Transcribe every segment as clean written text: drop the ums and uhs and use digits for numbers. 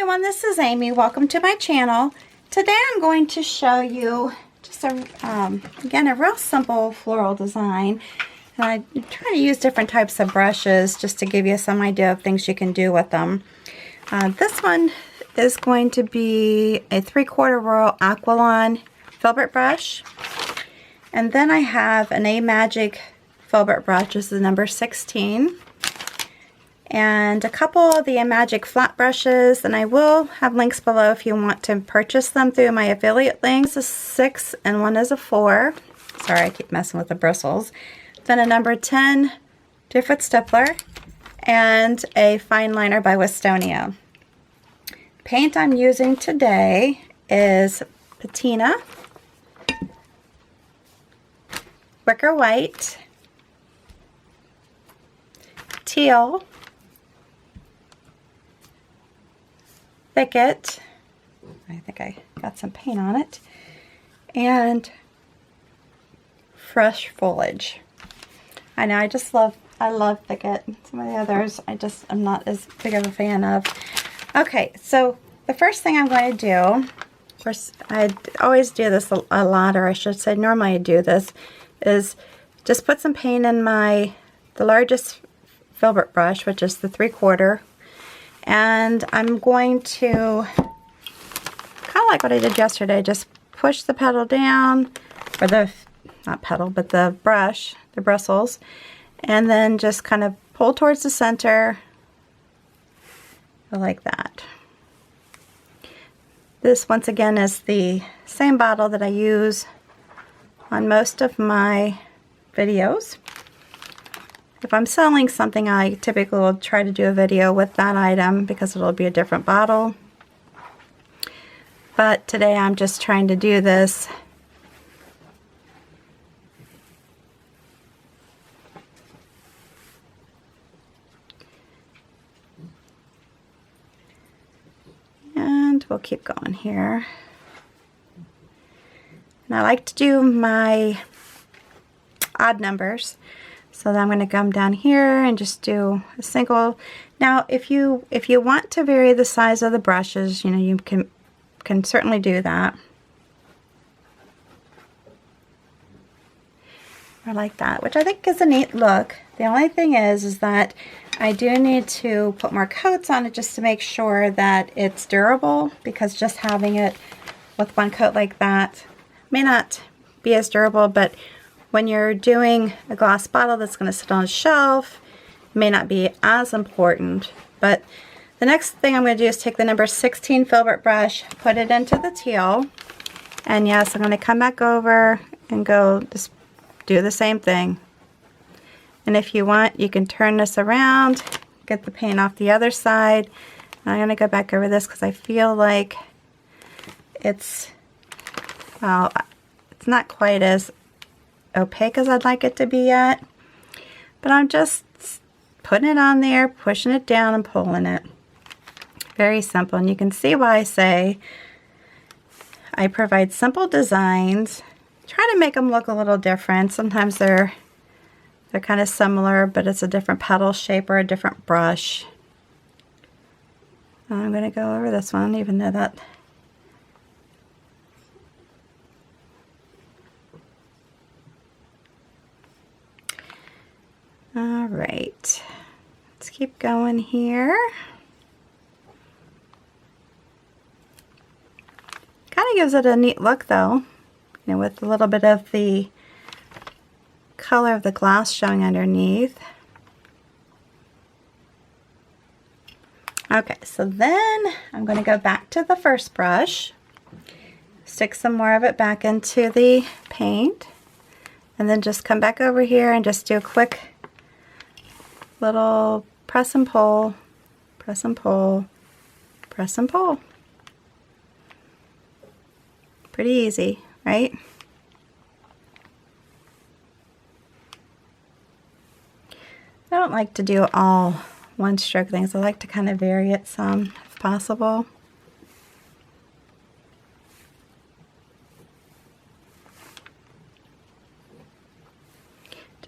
everyone, this is Amy. Welcome to my channel. Today I'm going to show you just again a real simple floral design. And I try to use different types of brushes just to give you some idea of things you can do with them. This one is going to be a 3/4 royal Aqualon filbert brush. And then I have an Amagic filbert brush. This is number 16. And a couple of the Amagic flat brushes, and I will have links below if you want to purchase them through my affiliate links. This is 6 and one is a 4. Sorry, I keep messing with the bristles. Then a number 10 2-foot stippler and a fine liner by Wistonia. Paint I'm using today is patina, wicker white, teal, thicket, I think I got some paint on it, and fresh foliage. I know, I love thicket. Some of the others I'm not as big of a fan of. Okay, so the first thing I'm going to do, of course I always do this a lot, or I should say normally I do this, is just put some paint in the largest filbert brush, which is the 3/4. And I'm going to, kind of like what I did yesterday, just push the petal down, or not petal, but the brush, the bristles, and then just kind of pull towards the center, like that. This, once again, is the same bottle that I use on most of my videos. If I'm selling something, I typically will try to do a video with that item because it'll be a different bottle. But today I'm just trying to do this and we'll keep going here. And I like to do my odd numbers. So then I'm going to come down here and just do a single. Now, if you want to vary the size of the brushes, you know, you can certainly do that. I like that, which I think is a neat look. The only thing is that I do need to put more coats on it just to make sure that it's durable, because just having it with one coat like that may not be as durable, but when you're doing a glass bottle that's going to sit on a shelf, it may not be as important. But the next thing I'm going to do is take the number 16 filbert brush, put it into the teal, and yes, I'm going to come back over and just do the same thing. And if you want, you can turn this around, get the paint off the other side. I'm going to go back over this because I feel like it's, well, it's not quite as opaque as I'd like it to be yet, but I'm just putting it on there, pushing it down and pulling it. Very simple, and you can see why I say I provide simple designs. Try to make them look a little different. Sometimes they're kind of similar, but it's a different petal shape or a different brush. I'm going to go over this one. I don't even know that. All right, let's keep going here. Kind of gives it a neat look though, you know, with a little bit of the color of the glass showing underneath. Okay, so then I'm going to go back to the first brush, stick some more of it back into the paint, and then just come back over here and just do a quick little press and pull, press and pull, press and pull. Pretty easy, right? I don't like to do all one stroke things. I like to kind of vary it some if possible.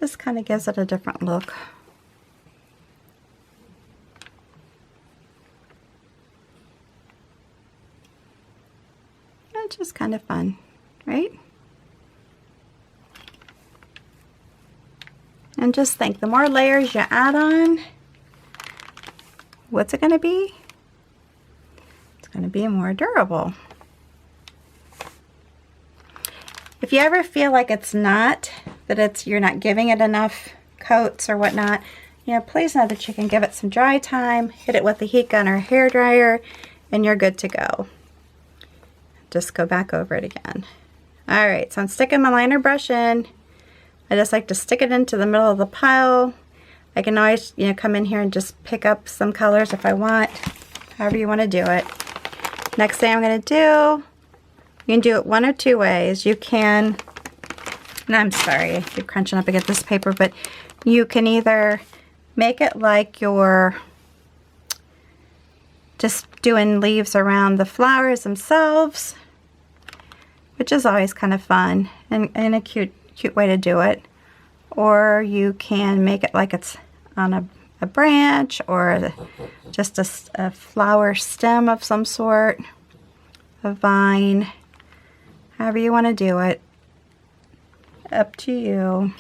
Just kind of gives it a different look. which is kind of fun, right? And just think, the more layers you add on, what's it going to be? It's going to be more durable. If you ever feel like it's not, that you're not giving it enough coats or whatnot, you know, please know that you can give it some dry time, hit it with a heat gun or a hair dryer, and you're good to go. Just go back over it again. All right, so I'm sticking my liner brush in. I just like to stick it into the middle of the pile. I can always, you know, come in here and just pick up some colors if I want, however you want to do it. Next thing I'm going to do, you can do it one or two ways. You can, and I'm sorry, I keep crunching up against this paper, but you can either make it like you're just doing leaves around the flowers themselves, which is always kind of fun and a cute way to do it. Or you can make it like it's on a branch or just a flower stem of some sort, a vine, however you want to do it. Up to you.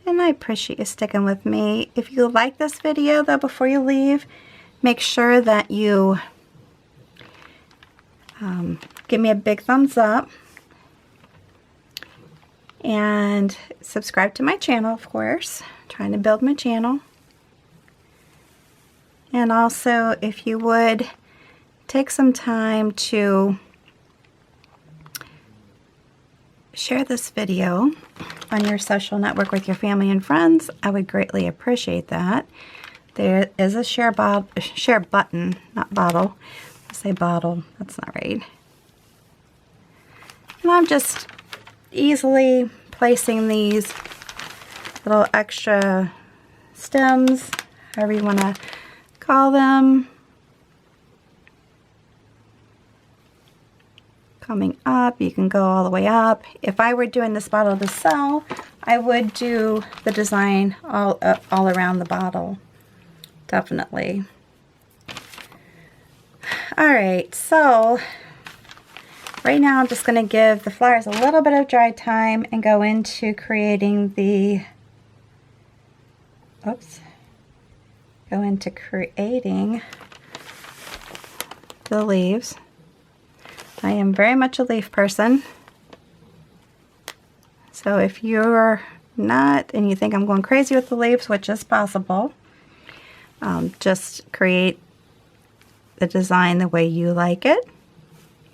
And I appreciate you sticking with me. If you like this video though, before you leave, make sure that you give me a big thumbs up and subscribe to my channel, of course. I'm trying to build my channel. And also, if you would take some time to share this video on your social network with your family and friends, I would greatly appreciate that. There is a share button, not bottle. I say bottle, that's not right. And I'm just easily placing these little extra stems, however you want to call them, coming up. You can go all the way up. If I were doing this bottle to sell, I would do the design all around the bottle. Definitely. Alright, so right now I'm just going to give the flowers a little bit of dry time and go into creating the leaves. I am very much a leaf person. So if you're not and you think I'm going crazy with the leaves, which is possible, just create the design the way you like it.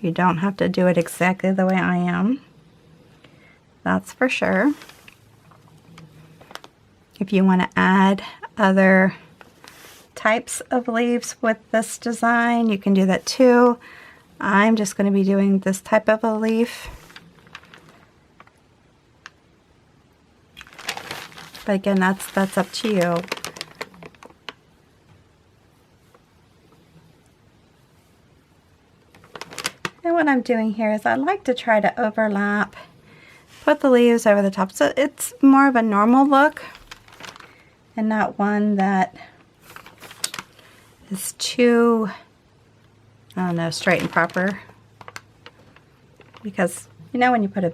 You don't have to do it exactly the way I am. That's for sure. If you want to add other types of leaves with this design, you can do that too. I'm just going to be doing this type of a leaf. But again, that's up to you. And what I'm doing here is I like to try to overlap, put the leaves over the top, so it's more of a normal look and not one that is too, I don't know, straight and proper. Because, you know, when you put a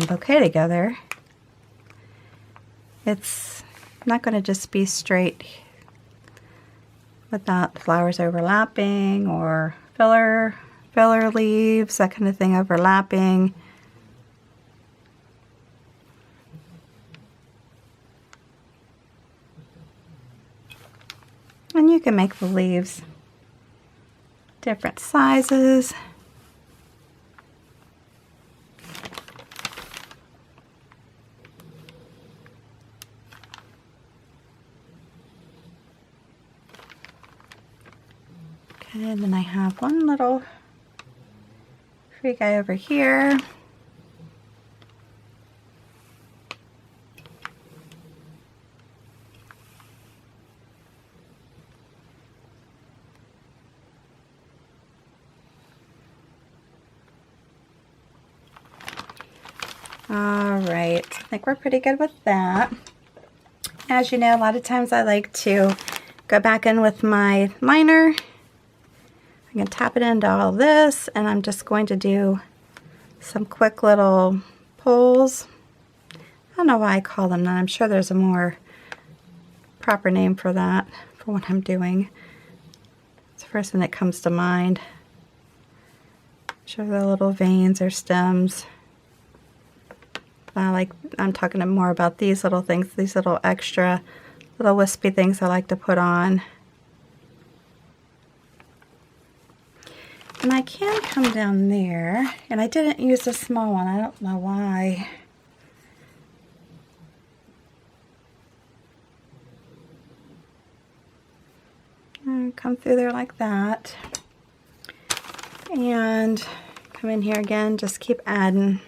bouquet together, it's not going to just be straight without flowers overlapping or filler leaves, that kind of thing overlapping. And you can make the leaves different sizes. Okay, and then I have one little free guy over here. All right, I think we're pretty good with that. As you know, a lot of times I like to go back in with my liner. I can tap it into all this, and I'm just going to do some quick little pulls. I don't know why I call them that. I'm sure there's a more proper name for that, for what I'm doing. It's the first thing that comes to mind. I'm sure they're little veins or stems. I'm talking more about these little things, these little extra, little wispy things I like to put on. And I can come down there, and I didn't use a small one. I don't know why. And come through there like that. And come in here again, just keep adding.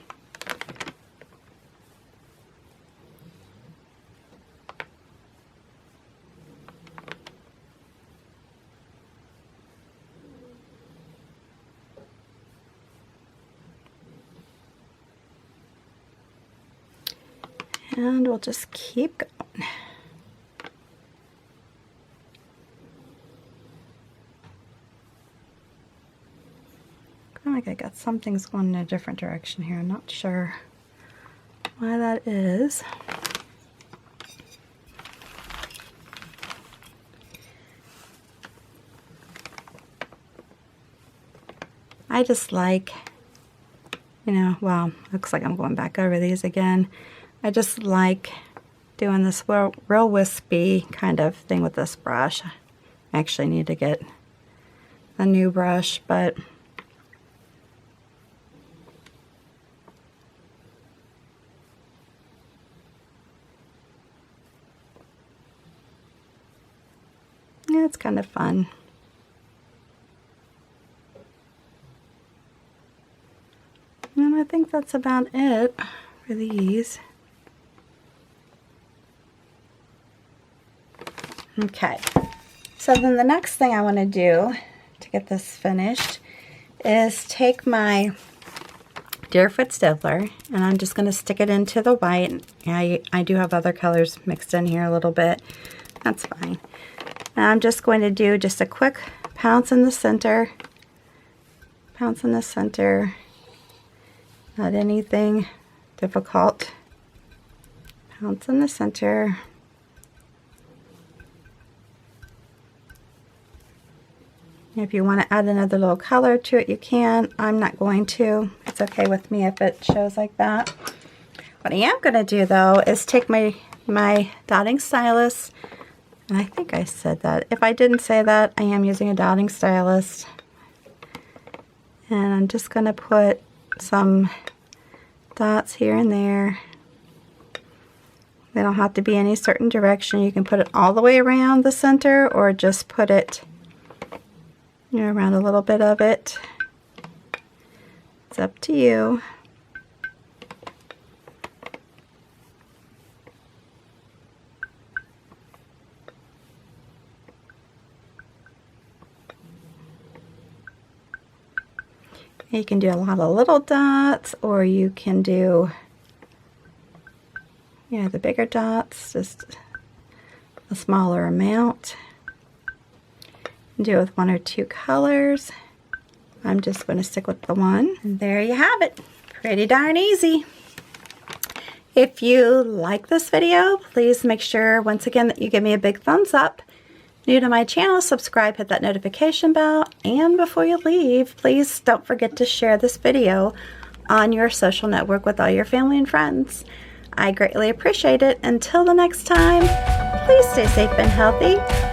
And we'll just keep going. I feel like I got some things going in a different direction here. I'm not sure why that is. I just like, you know, well, looks like I'm going back over these again. I just like doing this real wispy kind of thing with this brush. I actually need to get a new brush, but yeah, it's kind of fun. And I think that's about it for these. Okay, so then the next thing I want to do to get this finished is take my Deerfoot Stippler, and I'm just going to stick it into the white. I do have other colors mixed in here a little bit. That's fine. And I'm just going to do just a quick pounce in the center. Pounce in the center. Not anything difficult. Pounce in the center. If you want to add another little color to it, you can. I'm not going to. It's okay with me if it shows like that. What I am going to do, though, is take my dotting stylus, and I think I said that. If I didn't say that, I am using a dotting stylus. And I'm just going to put some dots here and there. They don't have to be any certain direction. You can put it all the way around the center, or just put it, you know, around a little bit of it. It's up to you. You can do a lot of little dots, or you can do, you know, the bigger dots, just a smaller amount. Do it with one or two colors. I'm just going to stick with the one. And there you have it. Pretty darn easy. If you like this video, please make sure once again that you give me a big thumbs up. New to my channel, subscribe, hit that notification bell, and before you leave, please don't forget to share this video on your social network with all your family and friends. I greatly appreciate it. Until the next time, please stay safe and healthy.